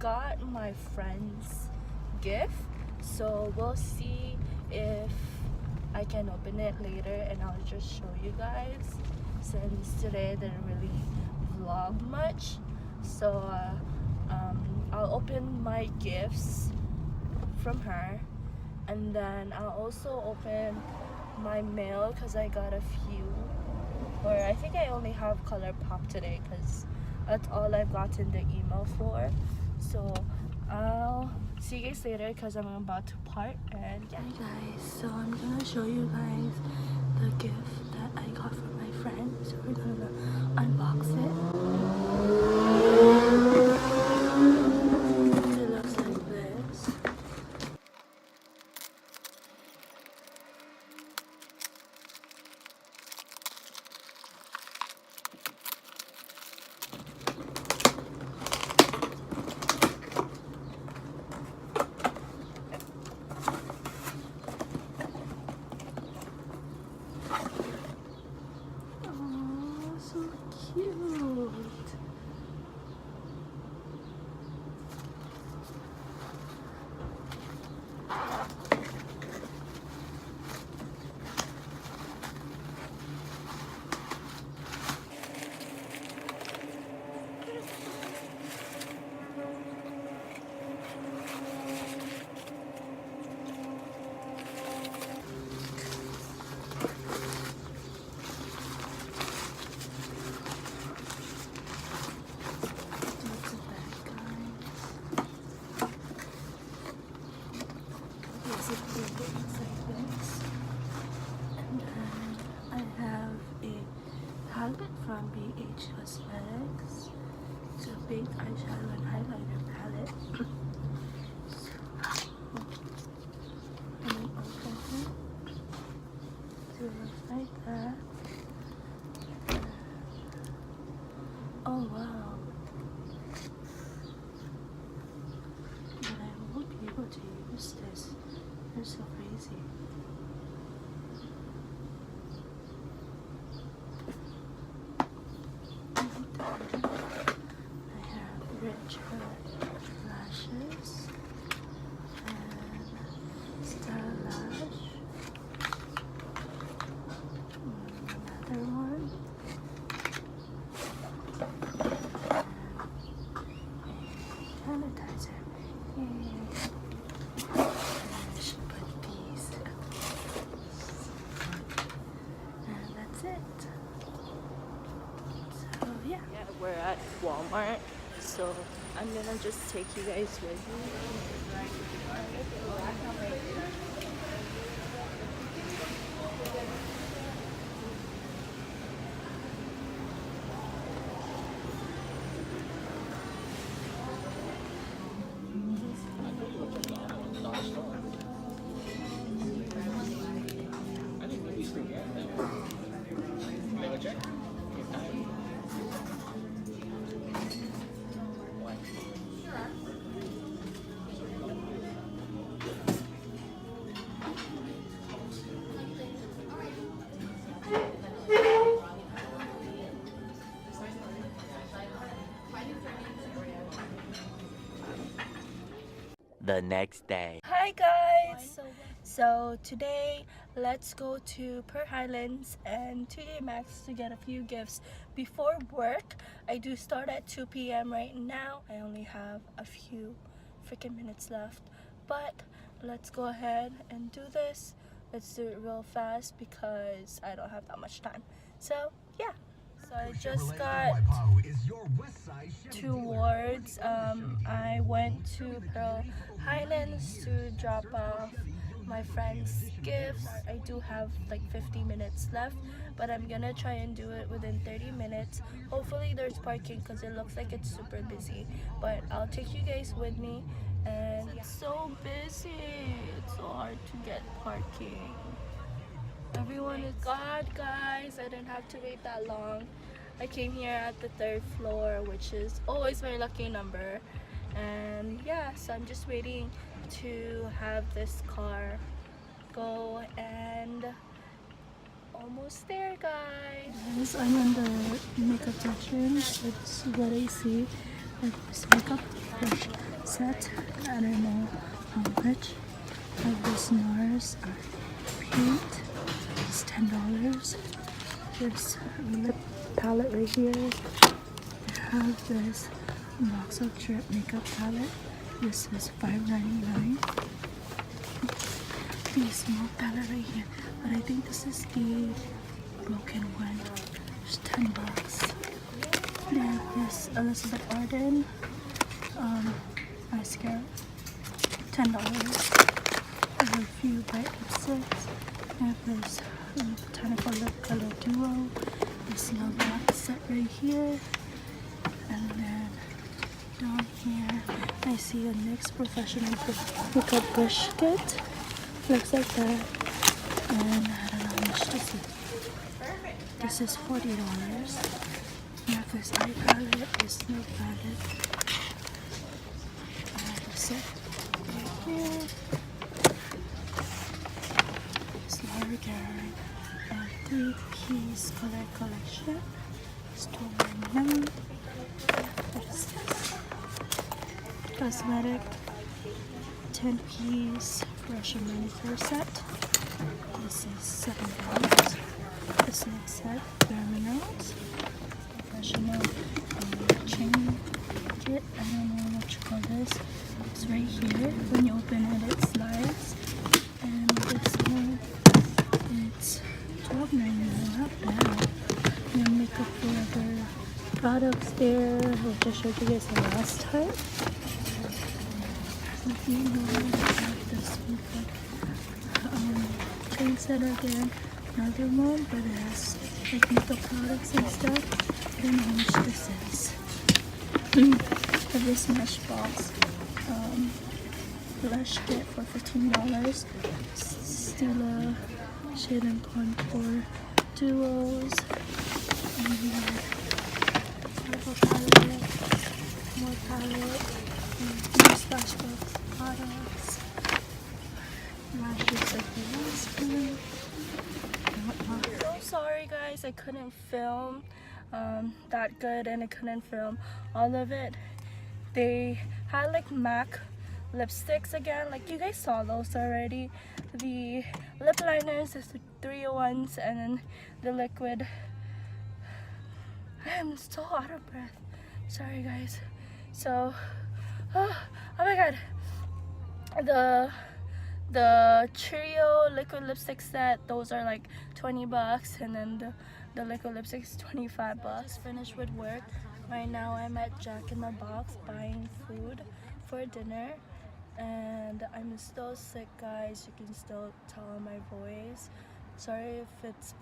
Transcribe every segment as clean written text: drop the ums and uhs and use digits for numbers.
got my friend's gift, so we'll see if I can open it later and I'll just show you guys, since today I didn't really vlog much. So I'll open my gifts from her, and then I'll also open my mail because I got a few, or I think I only have ColourPop today because that's all I've gotten the email for. So I'll see you guys later because I'm about to part. And yeah. Hi guys, so I'm gonna show you guys the gift that I got from my friend. So we're gonna unbox it. It looks like this. And then I have a palette from BH Cosmetics. It's a pink eyeshadow and highlighter palette. And then open it. So it looks like that. Oh wow. But I won't be able to use this. They're so crazy. I have richer lashes and star lash. Another one. And a sanitizer. Yay. We're at Walmart, so I'm gonna just take you guys with me. The next day. Hi guys! So today, let's go to Per Highlands and TJ Maxx to get a few gifts before work. I do start at 2 p.m. right now. I only have a few freaking minutes left, but let's go ahead and do this. Let's do it real fast because I don't have that much time. So yeah. So I just got towards, I went to Pearl Highlands to drop off my friend's gifts. I do have like 50 minutes left, but I'm gonna try and do it within 30 minutes. Hopefully there's parking because it looks like it's super busy, but I'll take you guys with me. And it's so busy, it's so hard to get parking. Everyone is God, guys. I didn't have to wait that long. I came here at the 3rd floor, which is always my lucky number. And yeah, so I'm just waiting to have this car go, and almost there, guys. I'm on the makeup section. It's what I see. Like this makeup brush set. I don't know how much. I have this NARS paint. It's $10. This lip palette right here. I have this box of drip makeup palette. This is $5.99. The small palette right here, but I think this is the broken one. It's $10. Then this Elizabeth Arden mascara, $10. I have a few bright lipsticks. I have this Botanical Lip Color Duo. This LOVELIES set right here. And then down here, I see a NYX Professional Makeup Brush Kit. Looks like that. And I don't know how much this is. This is $40. I have this eye palette, this nail palette. I have a set right here. This Laura Gerin and 3-piece color collection. It's $12.99. What is this? Cosmetic 10-piece brush and manicure set. This is $7. This next set, Bare Minerals Professional chain kit. I don't know what you call this. It's right here. When you open it, it slides. And this one, it's $12.99. Not bad. Your Makeup Forever products there, which I showed you guys the last time. If you know, I have this makeup chain set again. Another one, but it has like makeup products and stuff. I don't know how much this is. I have this Smashbox blush kit for $15. Stila Shade and Contour Duos. And purple palette, more palette, more Smashbox products. Lashes like the last one. So sorry guys, I couldn't film that good, and I couldn't film all of it. They had like MAC lipsticks again, like you guys saw those already. The lip liners is the 301s, and then the liquid. I am so out of breath. Sorry guys. So oh my god, the trio liquid lipstick set, those are like $20, and then the liquid lipstick is $25. Just finished with work. Right now I'm at Jack in the Box buying food for dinner, and I'm still sick guys. You can still tell on my voice. Sorry if it's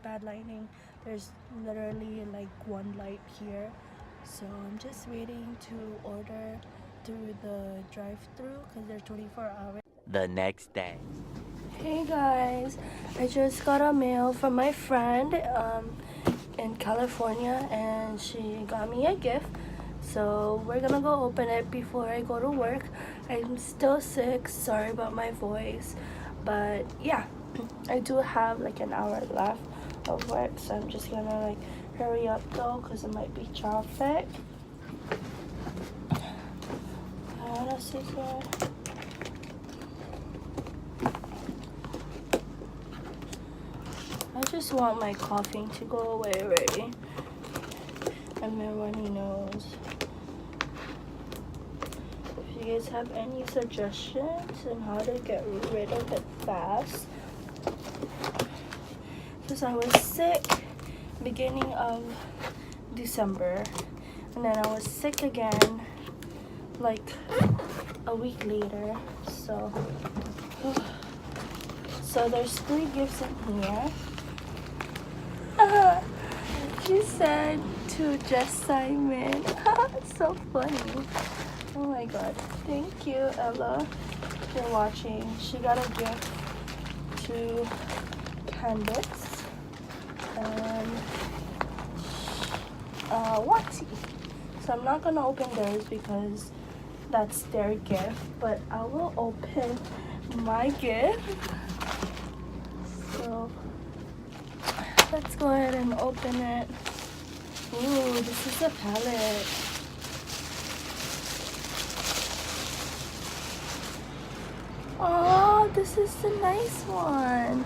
bad lighting. There's literally like one light here, so I'm just waiting to order through the drive-through because they're 24 hours. The next day. Hey guys, I just got a mail from my friend in California, and she got me a gift. So we're gonna go open it before I go to work. I'm still sick, sorry about my voice, but yeah, I do have like an hour left of work, so I'm just gonna like hurry up though because it might be traffic. What else is there? I just want my coughing to go away already, and my runny nose. If you guys have any suggestions on how to get rid of it fast, because I was sick beginning of December, and then I was sick again like a week later. So there's 3 gifts in here. She said to Jeasamine. So funny. Oh my god. Thank you, Ella, for watching. She got a gift to Candace and Watsi. So I'm not gonna open theirs because that's their gift, but I will open my gift. So let's go ahead and open it. Ooh, this is a palette. this is the nice one.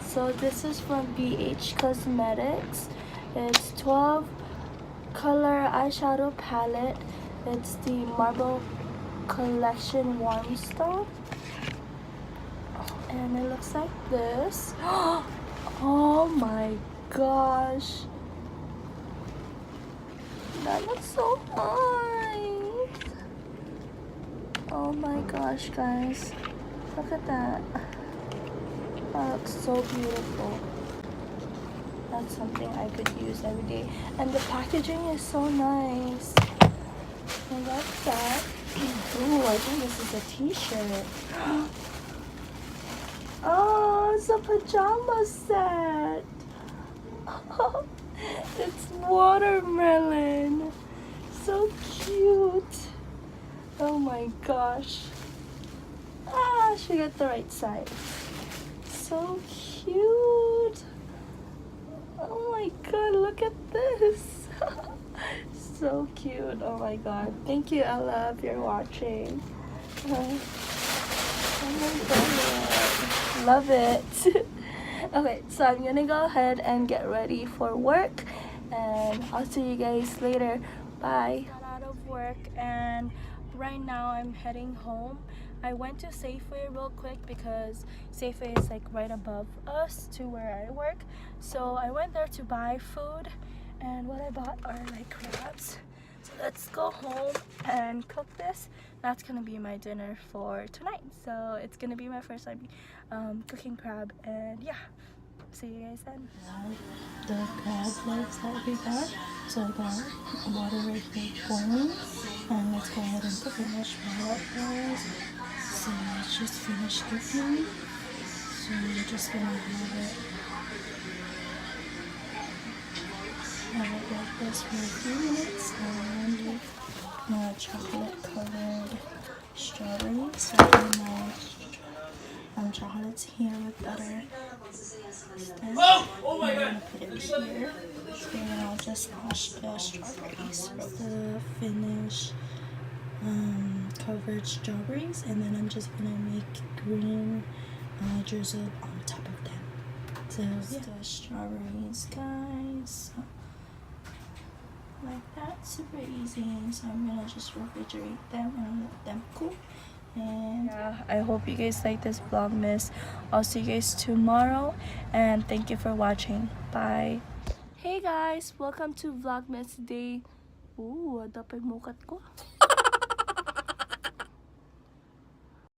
So this is from BH Cosmetics. It's 12 color eyeshadow palette. It's the Marble Collection Warm Stone. And it looks like this. Oh my gosh. That looks so nice. Oh my gosh, guys. Look at that. That looks so beautiful. That's something I could use every day. And the packaging is so nice. I love that. Ooh, I think this is a t-shirt. Oh, it's a pajama set. Oh, it's watermelon. So cute. Oh my gosh. Ah, she got the right side. So cute. Oh my god, look at this. So cute. Oh my god. Thank you, Ella, if you're watching. Oh my god. Love it. Okay, so I'm gonna go ahead and get ready for work, and I'll see you guys later. Bye. Got out of work and right now I'm heading home. I went to Safeway real quick because Safeway is like right above us to where I work. So I went there to buy food, and what I bought are like crabs. So let's go home and cook this. That's gonna be my dinner for tonight. So it's gonna be my first time cooking crab, and yeah, see you guys then. The crab legs that we got. So I got water right here boiling, and let's go ahead and cook it. Marshmallow guys. So it's just finished cooking. So we're just gonna have it like this for a few minutes, and chocolate covered strawberries. So my chocolates here with butter. I'm gonna put it here, and I'll just mash the strawberries for the finished covered strawberries, and then I'm just gonna make green drizzle on top of them. So yeah, the strawberries, guys, like that, super easy. So I'm gonna just refrigerate them and let them cool. And yeah, I hope you guys like this Vlogmas. I'll see you guys tomorrow, and thank you for watching. Bye. Hey guys, welcome to Vlogmas day. Ooh, adapay mukat ko.